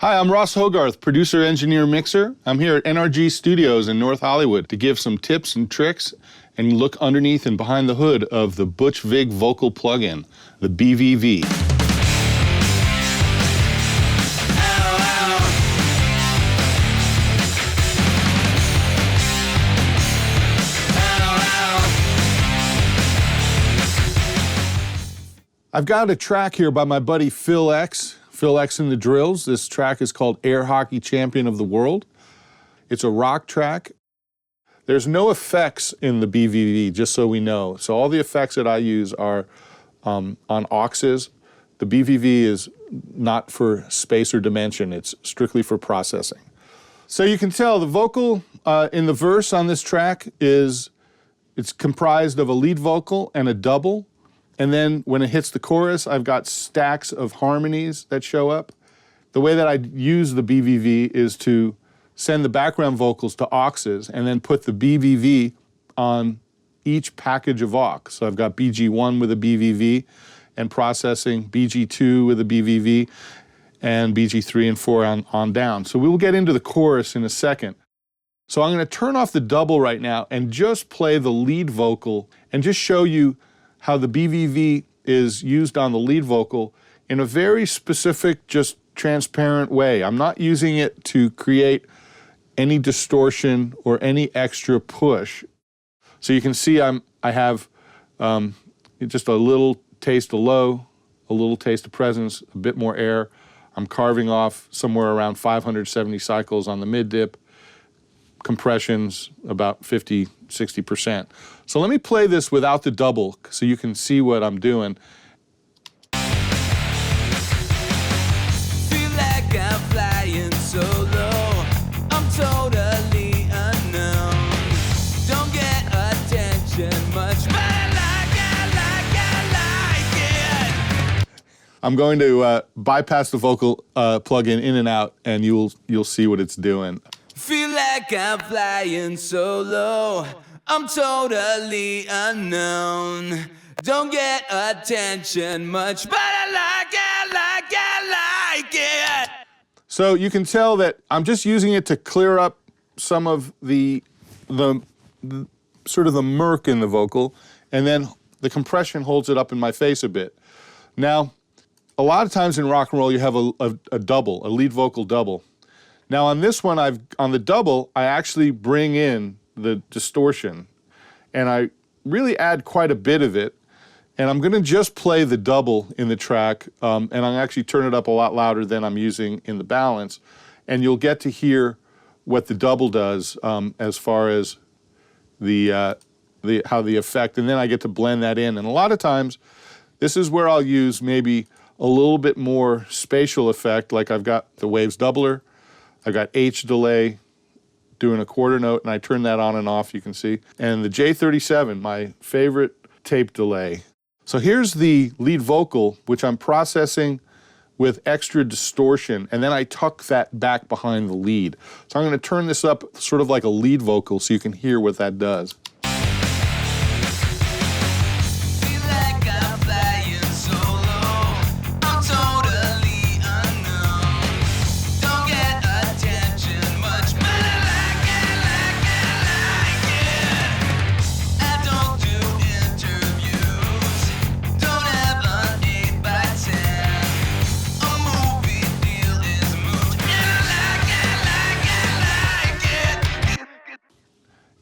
Hi, I'm Ross Hogarth, producer, engineer, mixer. I'm here at NRG Studios in North Hollywood to give some tips and tricks and look underneath and behind the hood of the Butch Vig Vocal plugin, the BVV. I've got a track here by my buddy Phil X and the Drills. This track is called Air Hockey Champion of the World. It's a rock track. There's no effects in the BVV, just so we know. So all the effects that I use are on auxes. The BVV is not for space or dimension. It's strictly for processing. So you can tell the vocal in the verse on this track it's comprised of a lead vocal and a double. And then when it hits the chorus, I've got stacks of harmonies that show up. The way that I use the BVV is to send the background vocals to auxes and then put the BVV on each package of aux. So I've got BG1 with a BVV and processing, BG2 with a BVV, and BG3 and 4 on down. So we will get into the chorus in a second. So I'm going to turn off the double right now and just play the lead vocal and just show you how the BVV is used on the lead vocal in a very specific, just transparent way. I'm not using it to create any distortion or any extra push. So you can see I have just a little taste of low, a little taste of presence, a bit more air. I'm carving off somewhere around 570 cycles on the mid dip, compressions about 50–60%. So let me play this without the double so you can see what I'm doing. Feel like I'm flying so low, I'm totally unknown. Don't get attention much, but I like it. I'm going to bypass the vocal plug-in in and out, and you'll see what it's doing. Feel like I'm flying so low, I'm totally unknown. Don't get attention much, but I like it. So you can tell that I'm just using it to clear up some of the sort of the murk in the vocal, and then the compression holds it up in my face a bit. Now, a lot of times in rock and roll you have a double, a lead vocal double. Now on this one, on the double, I actually bring in the distortion, and I really add quite a bit of it, and I'm gonna just play the double in the track, and I'll actually turn it up a lot louder than I'm using in the balance, and you'll get to hear what the double does as far as how the effect, and then I get to blend that in. And a lot of times, this is where I'll use maybe a little bit more spatial effect, like I've got the waves doubler, I've got H delay doing a quarter note, and I turn that on and off, you can see. And the J37, my favorite tape delay. So here's the lead vocal, which I'm processing with extra distortion, and then I tuck that back behind the lead. So I'm going to turn this up sort of like a lead vocal so you can hear what that does.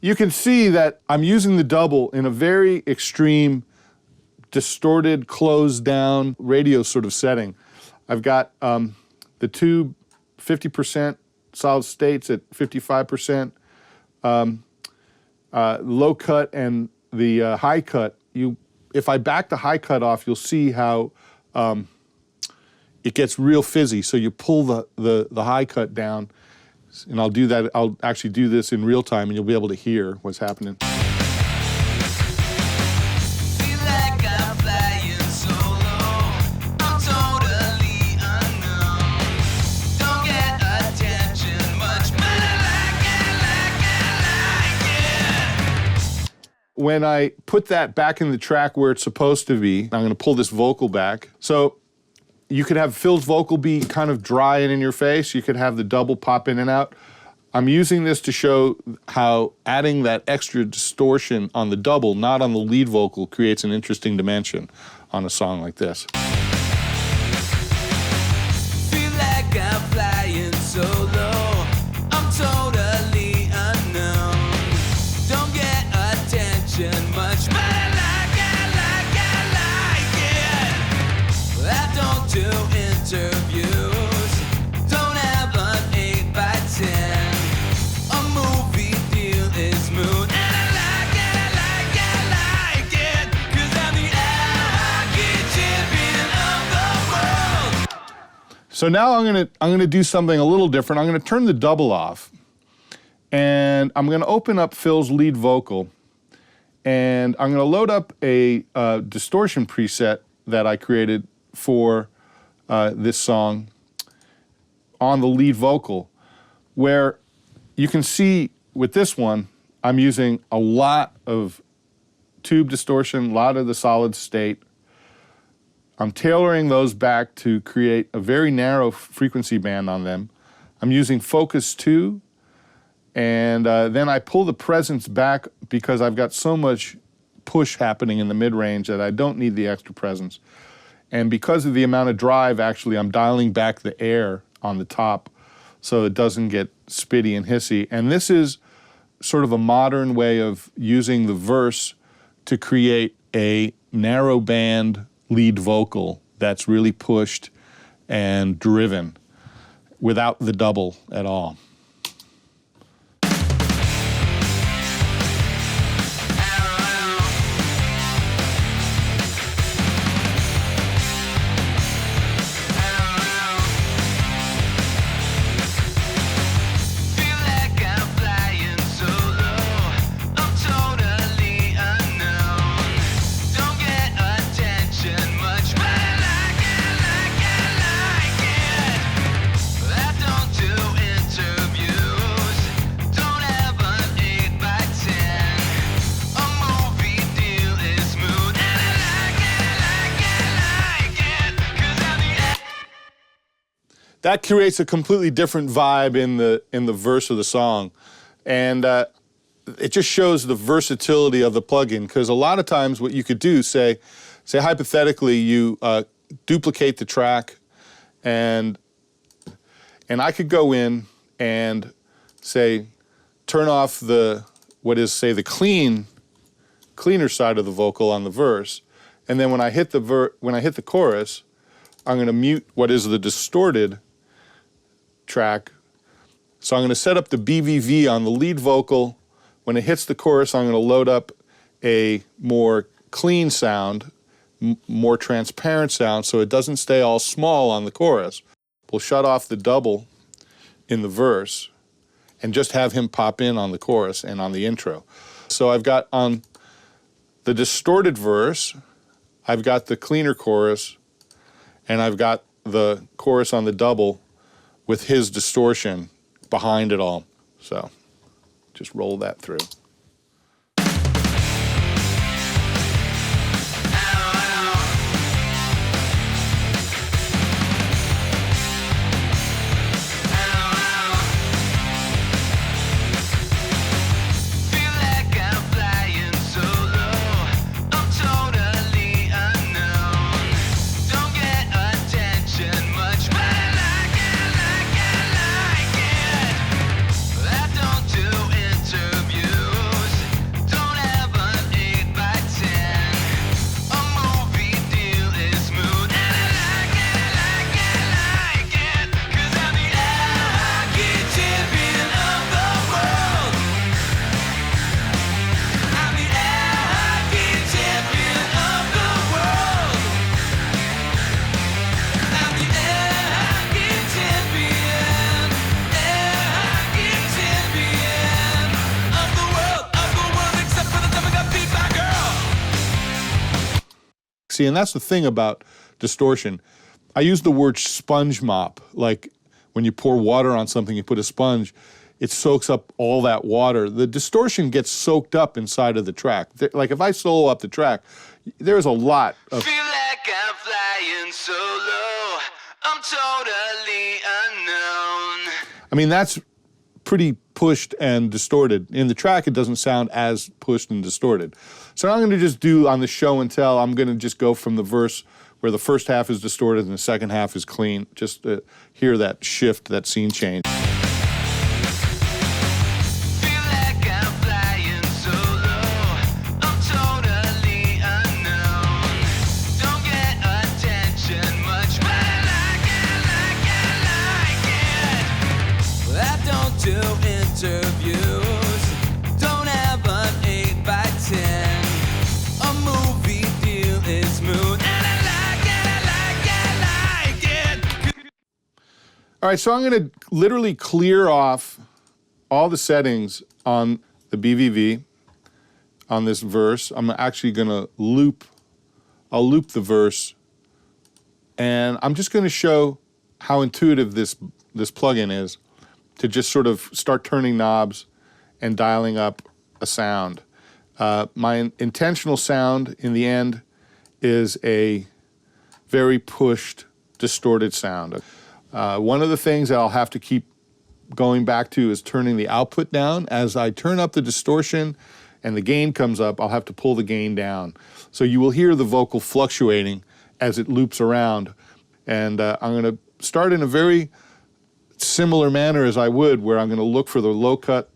You can see that I'm using the double in a very extreme, distorted, closed down radio sort of setting. I've got the two 50% solid states at 55%, low cut and the high cut. If I back the high cut off, you'll see how it gets real fizzy. So you pull the high cut down, and I'll do that. I'll actually do this in real time, and you'll be able to hear what's happening. When I put that back in the track where it's supposed to be, I'm going to pull this vocal back. So You could have Phil's vocal be kind of dry and in your face. You could have the double pop in and out. I'm using this to show how adding that extra distortion on the double, not on the lead vocal, creates an interesting dimension on a song like this. Feel like I'm flying so low, I'm totally unknown. Don't get attention much, but I like it. I don't do interviews, don't have an 8 by 10. A movie deal is mood, and I like it, 'cause I'm the hockey champion of the world. So now I'm gonna do something a little different. I'm gonna turn the double off, and I'm gonna open up Phil's lead vocal, and I'm gonna load up a distortion preset that I created for this song on the lead vocal, where you can see with this one, I'm using a lot of tube distortion, a lot of the solid state. I'm tailoring those back to create a very narrow frequency band on them. I'm using Focus 2, and then I pull the presence back because I've got so much push happening in the mid-range that I don't need the extra presence. And because of the amount of drive, actually, I'm dialing back the air on the top so it doesn't get spitty and hissy. And this is sort of a modern way of using the verse to create a narrow band lead vocal that's really pushed and driven without the double at all. That creates a completely different vibe in the verse of the song, and it just shows the versatility of the plugin. Because a lot of times, what you could do, say hypothetically, you duplicate the track, and I could go in and say turn off the cleaner side of the vocal on the verse, and then when I hit the chorus, I'm going to mute what is the distorted track. So I'm going to set up the BVV on the lead vocal. When it hits the chorus, I'm going to load up a more clean sound, more transparent sound, so it doesn't stay all small on the chorus. We'll shut off the double in the verse and just have him pop in on the chorus and on the intro. So I've got on the distorted verse, I've got the cleaner chorus, and I've got the chorus on the double with his distortion behind it all. So just roll that through. See, and that's the thing about distortion. I use the word sponge mop, like when you pour water on something, you put a sponge, it soaks up all that water. The distortion gets soaked up inside of the track. Like if I solo up the track, there's a lot of... Feel like I'm flying so low, totally unknown. I mean, that's pretty pushed and distorted. In the track, it doesn't sound as pushed and distorted. So I'm going to just do on the show and tell, I'm going to just go from the verse where the first half is distorted and the second half is clean, just to hear that shift, that scene change. Do interviews, don't have an 8 by 10. A movie deal is smooth, and I like it. All right, so I'm going to literally clear off all the settings on the BVV on this verse. I'm actually going to I'll loop the verse, and I'm just going to show how intuitive this plugin is to just sort of start turning knobs and dialing up a sound. My intentional sound in the end is a very pushed, distorted sound. One of the things that I'll have to keep going back to is turning the output down. As I turn up the distortion and the gain comes up, I'll have to pull the gain down. So you will hear the vocal fluctuating as it loops around. And I'm going to start in a very similar manner as I would, where I'm going to look for the low cut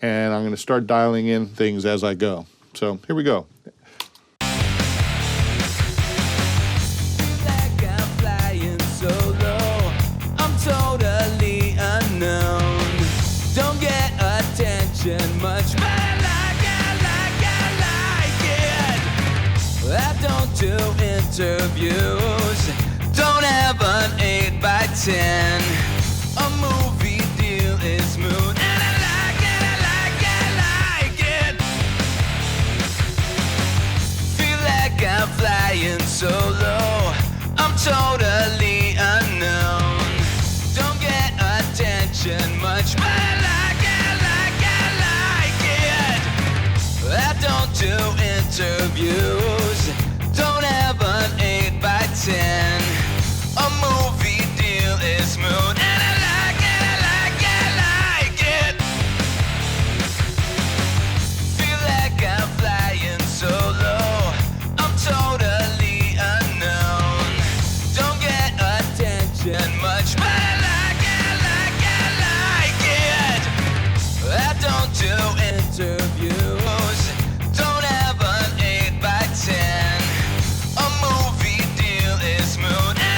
and I'm going to start dialing in things as I go. So here we go. Like I'm flying solo, I'm totally unknown. Don't get attention much, but I like it. I don't do interviews, don't have an 8 by 10. A movie deal is smooth, and I like it. Feel like I'm flying solo, I'm totally unknown. Don't get attention much, but I like it. I don't do interviews, don't have an 8 by 10. A movie deal is smooth, and I like it. Feel like I'm flying solo, I'm totally unknown. Don't get attention much, but I like it. I don't do interviews, don't have an 8 by 10. A movie deal is smooth, and I like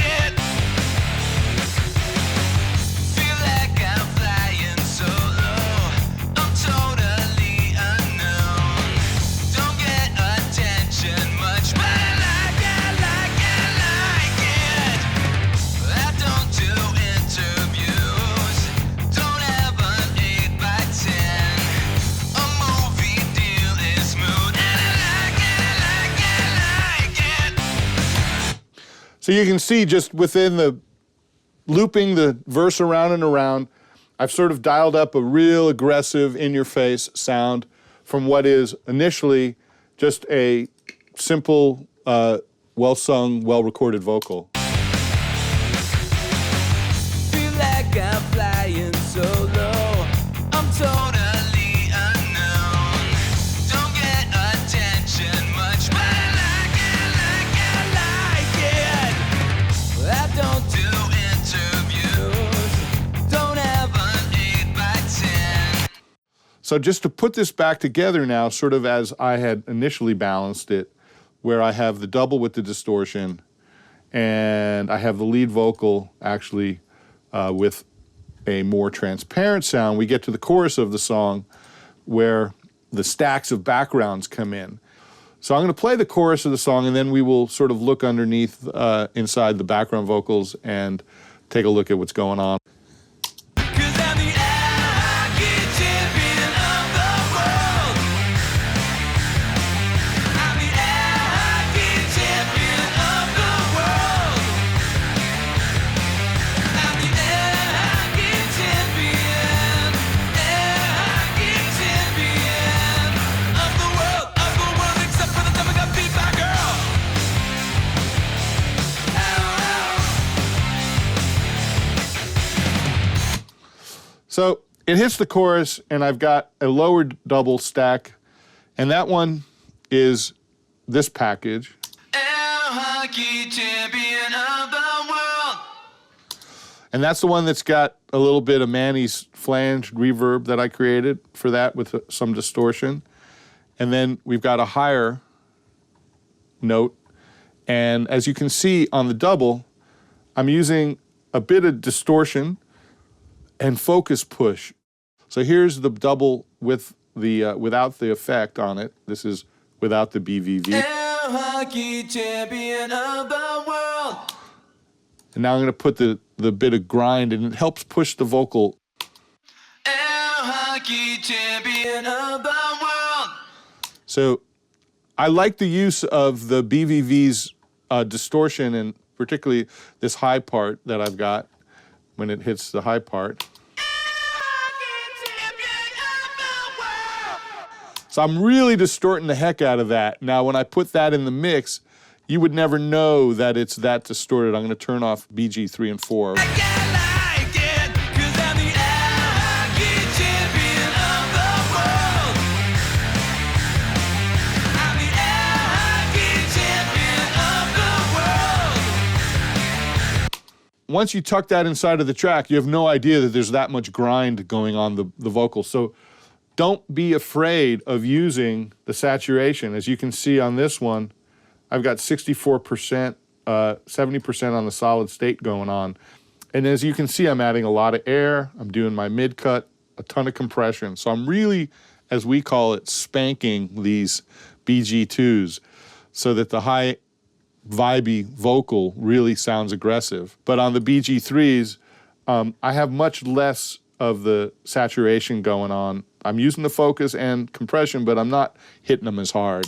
it. Feel like I'm flying solo, I'm totally unknown. Don't get attention much, but I like it. I don't do interviews, don't have an 8 by 10. A movie deal is smooth, and I like it. So you can see just within the looping the verse around and around, I've sort of dialed up a real aggressive, in-your-face sound from what is initially just a simple, well-sung, well-recorded vocal. Feel like I'm flying solo, I'm totally unknown. Don't get attention much, but I like it. I don't do interviews, don't have an 8 by 10. So just to put this back together now, sort of as I had initially balanced it, where I have the double with the distortion, and I have the lead vocal actually with a more transparent sound, we get to the chorus of the song where the stacks of backgrounds come in. So I'm going to play the chorus of the song, and then we will sort of look underneath inside the background vocals and take a look at what's going on. 'Cause I'm the hockey champion of the world. I'm the hockey champion of the world. I'm the hockey champion of the world, except for the time I got beat by a girl. So it hits the chorus, and I've got a lowered double stack, and that one is this package. Air hockey champion of the world. And that's the one that's got a little bit of Manny's flanged reverb that I created for that with some distortion. And then we've got a higher note. And as you can see on the double, I'm using a bit of distortion and focus push. So here's the double with the without the effect on it. This is without the BVV. Air hockey champion of the world. And now I'm going to put the bit of grind, and it helps push the vocal. Air hockey champion of the world. So I like the use of the BVV's distortion, and particularly this high part that I've got when it hits the high part. So I'm really distorting the heck out of that. Now, when I put that in the mix, you would never know that it's that distorted. I'm going to turn off BG 3 and 4. Once you tuck that inside of the track, you have no idea that there's that much grind going on the vocals. So don't be afraid of using the saturation. As you can see on this one, I've got 64%, 70% on the solid state going on. And as you can see, I'm adding a lot of air. I'm doing my mid-cut, a ton of compression. So I'm really, as we call it, spanking these BG2s so that the high vibey vocal really sounds aggressive. But on the BG3s, I have much less of the saturation going on. I'm using the focus and compression, but I'm not hitting them as hard.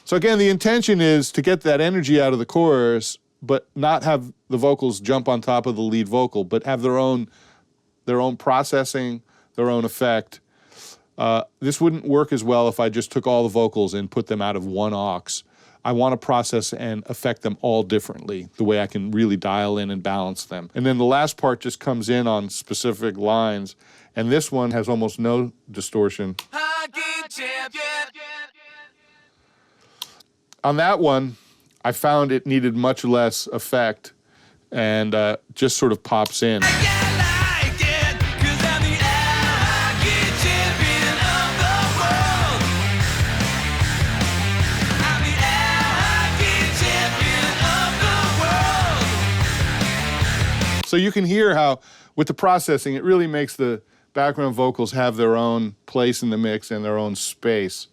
So again, the intention is to get that energy out of the chorus, but not have the vocals jump on top of the lead vocal, but have their own processing, their own effect. This wouldn't work as well if I just took all the vocals and put them out of one aux. I want to process and affect them all differently, the way I can really dial in and balance them. And then the last part just comes in on specific lines, and this one has almost no distortion. On that one, I found it needed much less effect and just sort of pops in. So you can hear how, with the processing, it really makes the background vocals have their own place in the mix and their own space.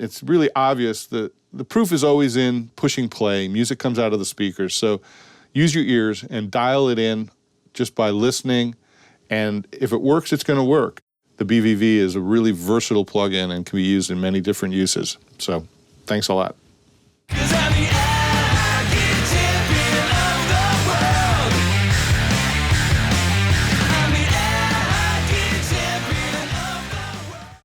It's really obvious that the proof is always in pushing play. Music comes out of the speakers. So use your ears and dial it in just by listening. And if it works, it's going to work. The BVV is a really versatile plugin and can be used in many different uses. So thanks a lot.